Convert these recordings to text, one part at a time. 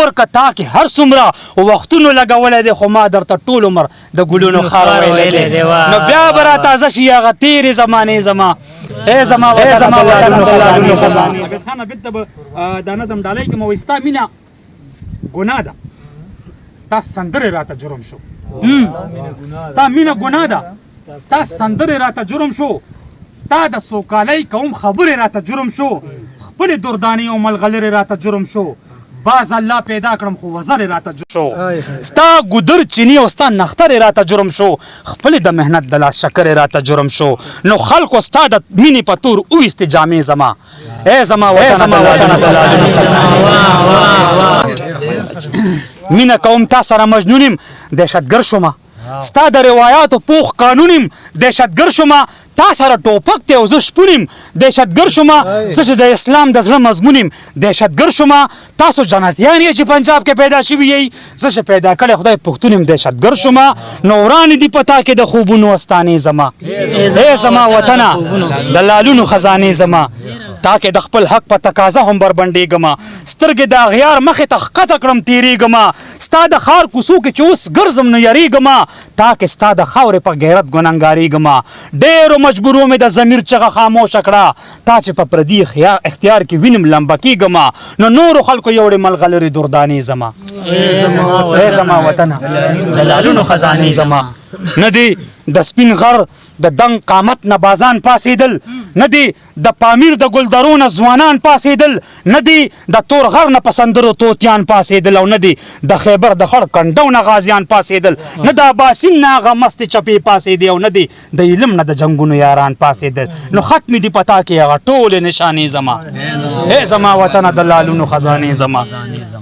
اور کتا کې هر څومره وختونو لګولی دی خو ما درته ټول عمر د ګلونو خار ویلی دی نو بیا به را تازه شي هغه تېرې زمانې زما ای زما خانه بېرته به دا نظم ډالۍ کړم وایي ستا مینه ګناه ده ستا سندرې راته جرم شو ستا مینه ګناه ده ستا سندرې راته جرم شو ستا د سوکالۍ کوم خبرې راته جرم شو خپلې دردانې او ملغلرې راته جرم شو باز الله پیدا کړم خو وزرې راته جرم شو ستا ګودر چینی او ستا نخترې راته جرم شو خپلې د محنت د لاس شکرې راته جرم شو نو خلکو ستا د مینې په تور وویستې جامې زما ای زما وطنه مینه کوم تا سره مجنون یم دهشتګر شومه ستا د روایاتو پوخ قانون یم دهشتګر شومه تا سره ټوپک دی او زه شپون یم دهشتګر شومه زه چې د اسلام د زړه مضمون یم دهشتګر شومه تاسو جنتیان یې چې پنجاب کې پیدا شوي یئ زه چې پیدا کړی خدای پښتون یم دهشتګر شومه نو ورانې دي په تا کې د خوبونو استانې زما ای زما وطنه د لالونو خزانې زما تا کې د خپل حق په تقاضا هم بربنډېږمه سترګې د اغیار مخې ته ښکته کړم تېرېږمه ستا د ښار کوڅو کې چې اوس ګرځم نه یریږمه تا کې ستا د خاورې په غیرت ګنهګارېږمه ډېرو مجبورو مې د ضمیر چغه خاموشه کړه تا چې په پردي اختیار کې وینم لمبه کېږمه نو نورو خلکو یوړې ملغلرې دردانې زما ای زما وطنه د لالونو خزانې زما نه دی د سپین غر د دنګ قامت نه بازان پاسېدل نه دی د پامیر د ګلدرو نه ځوانان پاسېدل نه دی د تور غر نه په سندرو طوطیان پاسېدل او نه دی د خیبر د خړ کنډو نه غازیان پاسېدل نه د اباسین نه هغه مستې چپې پاسېدې او نه دی د علم نه د جنګونو یاران پاسېدل نو ختمې دي په تا کې هغه ټولې نشانې زما ای زما وطنه د لالونو خزانې زما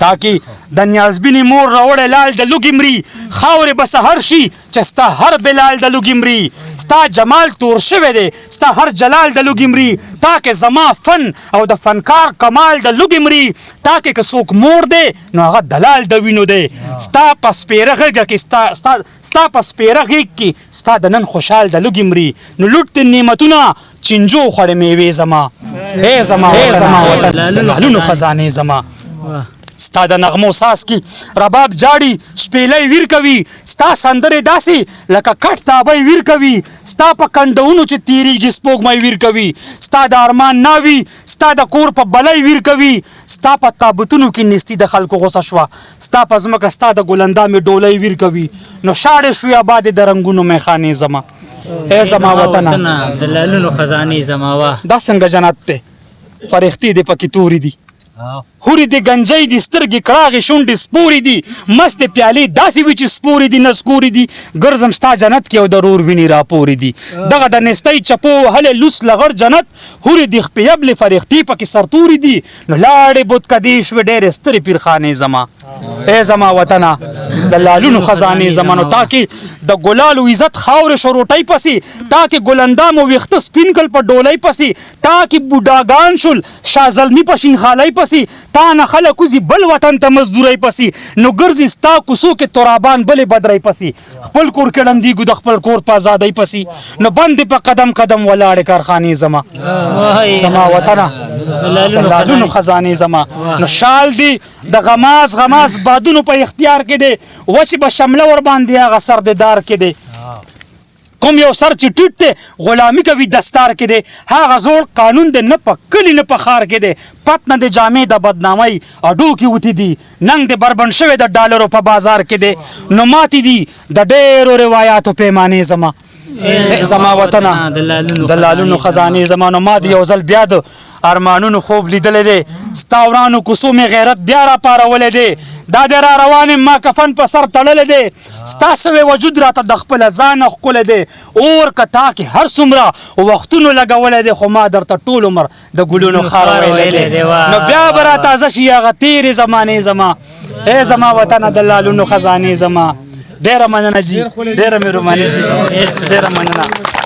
تا کې د نیازبینې مور راوړی لال د لوږې مري خاورې به سهر شي چې ستا هر بلال د لوږې مري ستا جمال تور شوی دی ستا هر جلال د لوږې مري تا کې زما فن او د فنکار کمال د لوږې مري تا کې که څوک مور دی نو هغه دلال د وینو دی ستا په سپېره غېږه کې ستا په سپېره غېږ کې ستا د نن خوشحال د لوږې مري نو لوټ دې نعمتونه چینجو خوړې میوې زما ای زما وطن د لالونو خزانې زما ستا د نغمو ساس کی رباب جاړي شپېلۍ ویر کوي ستا سندرې داسې لکه کټ تابۍ ویر کوي ستا په کنډونو چې تېرېږي سپوږمۍ ویر کوي ستا د ارمان ناوي ستا د کور په بلۍ ویر کوي ستا په تابوتونو کې نستي د خلکو غوسه شوه ستا په ځمکه ستا د ګلندامې ډولۍ ویر کوي نو شاړې شوې آبادې د رنګونو میخانې زما ای زما وطنه د لالونو خزانې زما وه دا څنګه جنت دی فرښتې دې پکې تورې دي هورې د گنجۍ دي سترګې کړاغې شونډې سپورې دي مستې پیالې داسې وي چې سپورې دي نسکورې دي ګرځم ستا جنت کې او د رور وینې راپورې دي دغه د نستۍ چپو وهلې لوس لغړ جنت هورې د خپیبلې فرښتې پکې سرتورې دي نو لاړې بتکدې شوې ډېرې سترې پیرخانې زما ای زما وطنه د لالونو خزانې زما نو تا کې د ګلالو عزت خاورې شروټۍ پسې تا کې ګلندامو ویښته سپین کل په ډولۍ پسې تا کې بوډاګان شول شاه زلمي په شینخالۍ پسې تا نه خلک وځي بل وطن ته مزدورۍ پسې نو ګرځي ستا کوڅو کې ترابان بلې بدرۍ پسې خپل کور کې ړندېږو د خپل کور په ازادۍ پسې نو بندې په قدم قدم ولاړې کارخانې زما وطنه د لالونو خزانې زما نو شال دی د غماز بادونو په اختیار کې دی وچې به شمله ور باندې هغه سر د دار کې دی کوم یو سر چې ټیټ دی غلامي کوي دستار کې دی هغه زوړ قانون دی نه په کلي نه په ښار کې دی پت نه د جامې د بدنامۍ اډو کې وتې دي ننګ د بربنډ شوی د ډالرو په بازار کې دی نو ماتې دي د ډېرو روایاتو پیمانې زما وطنه د لالونو خزانې زما نو ما د یو ځل بیا د ارمانونو خوب لیدلی دی ستا ورانو کوڅو مې غیرت بیا راپارولی دی دا دی را روان یم ما کفن په سر تړلی دی ستا سوی وجود راته د خپله ځانه ښکلی دی اور که تا کې هر څومره وختونو لګولی دی خو ما درته ټول عمر د ګلونو خار ویلی دی نو بیا به را تازه شي هغه تېرې زمانې زما ای زما وطنه د لالونو خزانې زما ډېره مننه جي ډېره مهرباني جي ډېره مننه